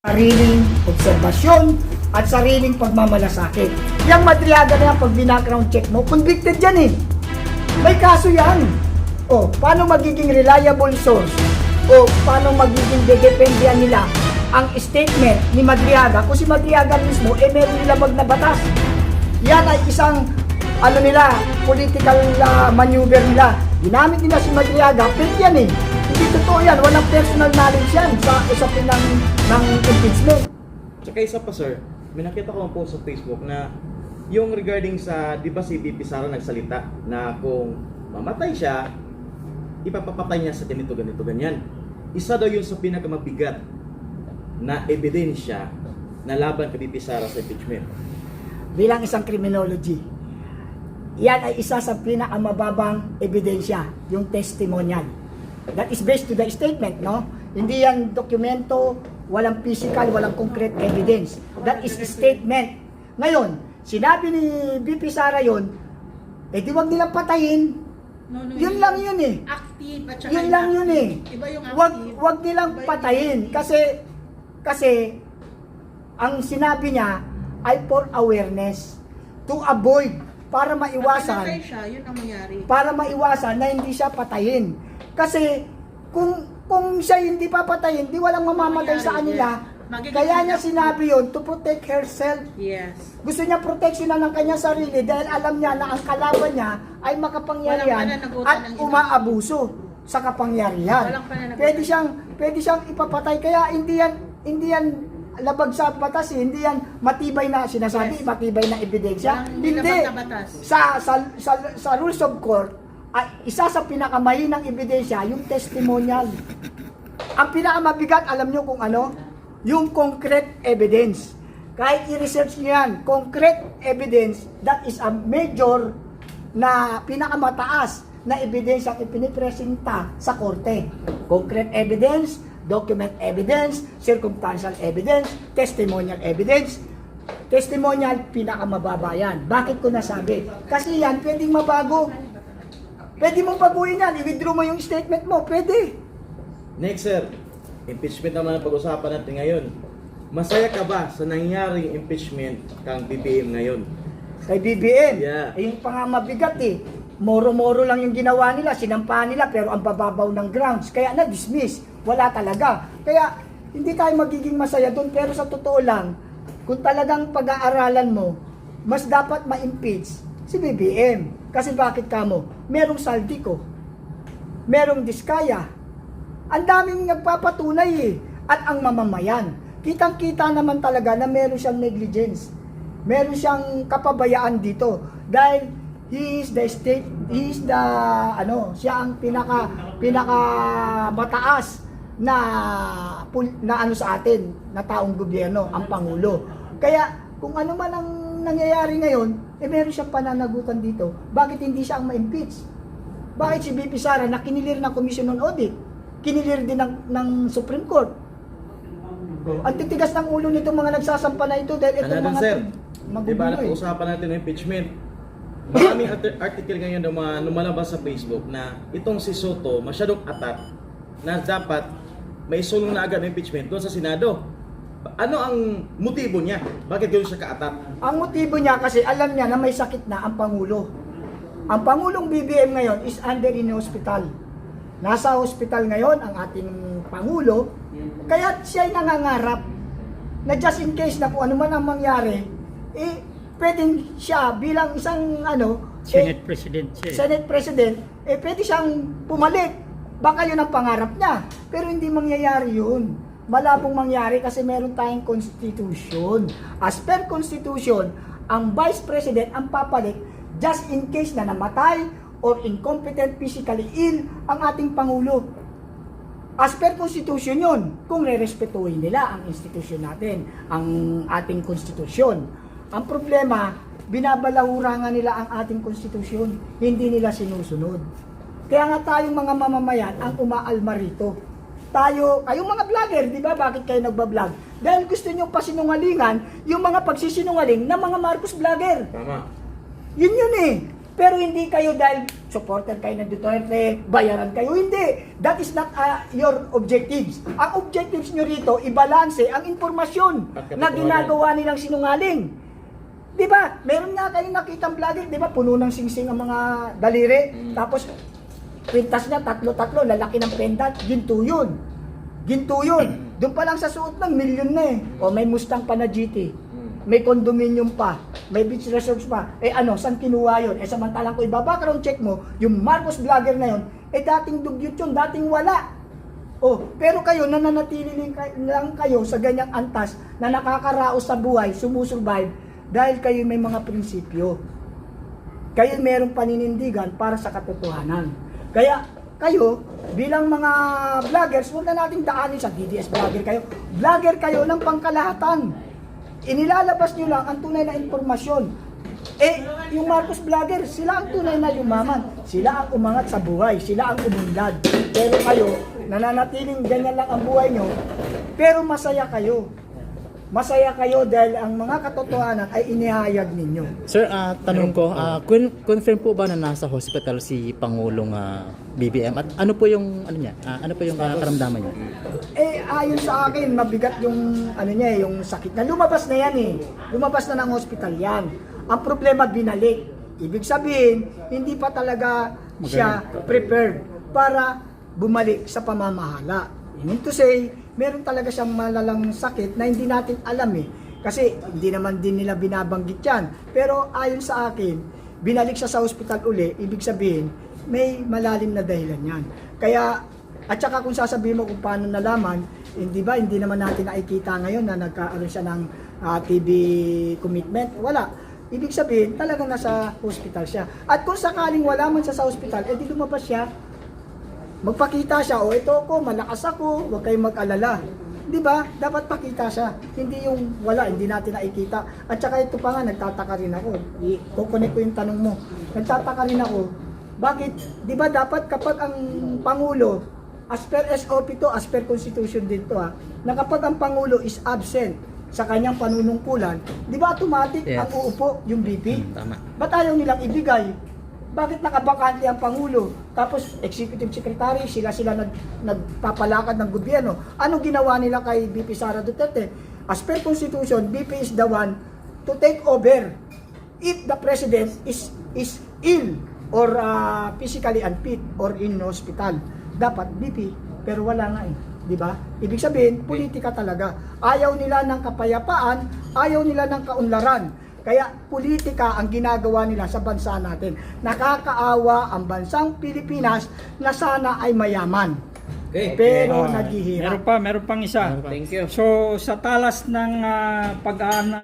Sariling obserbasyon at sariling pagmamalasakit. Yang Madriaga na yan, pag bina-background check mo, convicted yan eh. May kaso yan. O, paano magiging reliable source? O, paano magiging dedependihan nila ang statement ni Madriaga? Kung si Madriaga mismo, meron nilabag na batas. Yan ay isang, political maneuver nila. Ginamit nila si Madriaga, fake yan eh. Hindi totoo yan, walang personal knowledge yan sa usapin ng impeachment. Tsaka isa pa sir, may nakita ko po sa Facebook na yung regarding sa, di ba si VP Sara nagsalita na kung mamatay siya, ipapapatay niya sa ganito, ganyan. Isa daw yun sa pinakamabigat na ebidensya na laban kay VP Sara sa impeachment. Bilang isang criminology, yan ay isa sa pinakamababang ebidensya, yung testimonial. That is based to the statement, no? Hindi yan dokumento, walang physical, walang concrete evidence. That is a statement. Ngayon, sinabi ni VP Sara yun, di wag nilang patayin. No, Yun lang yun eh. Active at saka Yun lang yun eh. Iba yung active. Wag nilang patayin. Kasi, ang sinabi niya ay for awareness. To avoid, para maiwasan. Pag siya, yun ang mangyari. Para maiwasan na hindi siya patayin. Kasi kung siya hindi papatayin, di walang mamamatay sa kanila. Kaya niya sinabi yon to protect herself. Yes. Gusto niya proteksyonan ng kanyang sarili dahil alam niya na ang kalaban niya ay makapangyarihan at umaabuso sa kapangyarihan. Pwede siyang ipapatay, kaya hindi yan labag sa batas, hindi yan matibay na sinasabi, matibay na ebidensya. Hindi. Sa rules of court, isa sa pinakamahinang ebidensya, yung testimonial. Ang pinakamabigat, alam nyo kung ano? Yung concrete evidence. Kahit i-research nyo yan, concrete evidence, that is a major na pinakamataas na ebidensya ang ipinipresenta sa korte. Concrete evidence, document evidence, circumstantial evidence, testimonial evidence. Testimonial, pinakamababa yan. Bakit ko nasabi? Kasi yan, pwedeng mabago. Pwede mong baguhin yan, i-withdraw mo yung statement mo, pwede. Next sir, impeachment naman ang pag-usapan natin ngayon. Masaya ka ba sa nangyaring impeachment kang BBM ngayon? Kay BBM, Yeah. yung pangamabigat eh. Moro-moro lang yung ginawa nila, sinampahan nila, pero ang bababaw ng grounds. Kaya na-dismiss, wala talaga. Kaya hindi tayo magiging masaya doon, pero sa totoo lang, kung talagang pag-aaralan mo, mas dapat ma-impeach si BBM. Kasi bakit kamo? Merong Saldico, merong Diskaya. Ang daming nagpapatunay eh. At ang mamamayan, kitang-kita naman talaga na meron siyang negligence. Meron siyang kapabayaan dito. Dahil siya ang pinaka mataas na ano sa atin, na taong gobyerno, ang Pangulo. Kaya kung ano man ang nangyayari ngayon, meron siyang pananagutan dito. Bakit hindi siya ang ma-impeach? Bakit si VP Sara na kinilir ng Commission on Audit? Kinilir din ng Supreme Court. Ang titigas ng ulo nitong mga nagsasampa na ito dahil itong mga sir, magugulo diba eh. napag-usapan natin ng impeachment? Maraming article ngayon na lumalabas sa Facebook na itong si Soto masyadong atat na dapat may sulong na agad ng impeachment doon sa Senado. Ano ang motibo niya? Bakit gano'n siya kaatat? Ang motibo niya kasi alam niya na may sakit na ang Pangulo. Ang Pangulong BBM ngayon is under in hospital. Nasa hospital ngayon ang ating Pangulo, kaya siya ay nangangarap na just in case na kung ano man ang mangyari, pwedeng siya bilang isang Senate President siya. Senate President, pwede siyang pumalit. Baka yun ang pangarap niya. Pero hindi mangyayari yun. Malabong mangyari kasi meron tayong constitution. As per constitution, ang Vice President ang papalit just in case na namatay or incompetent, physically ill ang ating Pangulo. As per constitution yun, kung re-respetuhin nila ang institution natin, ang ating konstitusyon. Ang problema, binabalahurangan nila ang ating konstitusyon, hindi nila sinusunod. Kaya nga tayong mga mamamayan ang umaalma rito. Kayong mga vlogger, di ba? Bakit kayo nagbablog? Dahil gusto nyo pasinungalingan yung mga pagsisinungaling ng mga Marcos vlogger. Tama. Yun eh. Pero hindi kayo dahil supporter kayo ng Duterte, bayaran kayo. Hindi. That is not your objectives. Ang objectives nyo rito, ibalanse ang informasyon na ginagawa nilang sinungaling. Di ba? Meron nga kayong nakitang vlogger, di ba? Puno ng singsing ang mga daliri. Tapos, kwintas niya, tatlo-tatlo, lalaki ng pendant. Ginto yun. Ginto yun. Doon pa lang sa suot ng milyon na eh. O may Mustang pa na GT. May condominium pa, may beach resorts pa. Eh ano, saan kinuha yun? Eh samantalang ko iba-background check mo, yung Marcos vlogger na yun, eh dating dugyot yun, dating wala. Oh, pero kayo, nananatili lang kayo sa ganyang antas na nakakaraos sa buhay, sumusurvive, dahil kayo may mga prinsipyo. Kayo merong paninindigan para sa katotohanan. Kaya, kayo, bilang mga vloggers, huwag na natin daanin sa DDS vlogger kayo. Vlogger kayo ng pangkalahatan. Inilalabas nyo lang ang tunay na impormasyon. Eh, yung Marcos vlogger, sila ang tunay na yumaman. Sila ang umangat sa buhay. Sila ang umunlad. Pero kayo, nananatiling ganyan lang ang buhay nyo, pero masaya kayo. Masaya kayo dahil ang mga katotohanan ay inihayag ninyo. Sir, tanong ko, confirm po ba na nasa hospital si Pangulong BBM? At ano po yung karamdaman niya? Eh, ayon sa akin, mabigat yung niya, yung sakit na lumabas na yan eh. Lumabas na ng hospital yan. Ang problema, binalik. Ibig sabihin, hindi pa talaga siya prepared para bumalik sa pamamahala. I mean to say, meron talaga siyang malalang sakit na hindi natin alam eh. Kasi hindi naman din nila binabanggit yan. Pero ayon sa akin, binalik siya sa hospital uli, ibig sabihin, may malalim na dahilan yan. Kaya, at saka kung sasabihin mo kung paano nalaman, hindi naman natin nakikita ngayon na nagkaroon siya ng TB commitment. Wala. Ibig sabihin, talagang nasa hospital siya. At kung sakaling wala man siya sa hospital, edi lumabas siya, magpakita siya, ito ako, malakas ako, huwag kayong mag-alala. Di ba? Dapat pakita siya. Hindi yung wala, hindi natin nakikita. At saka ito pa nga, nagtataka rin ako. I-connect ko yung tanong mo. Nagtataka rin ako, bakit, di ba dapat kapag ang Pangulo, as per SOP to, as per Constitution din to na kapag ang Pangulo is absent sa kanyang panunungkulan, di ba automatic ang uupo yung VP? Tama. Ba't ayaw nilang ibigay? Bakit nakabakante ang Pangulo? Tapos Executive Secretary, sila nagpapalakad ng gobyerno. Ano ginawa nila kay VP Sara Duterte? As per Constitution, VP is the one to take over if the President is ill or physically unfit or in hospital. Dapat VP, pero wala nga eh. Di ba? Ibig sabihin, politika talaga. Ayaw nila ng kapayapaan, ayaw nila ng kaunlaran. Kaya politika ang ginagawa nila sa bansa natin. Nakakaawa ang bansang Pilipinas na sana ay mayaman. Okay. Pero naghihirap. Meron pang isa. Thank you. So, sa talas ng pag-aanal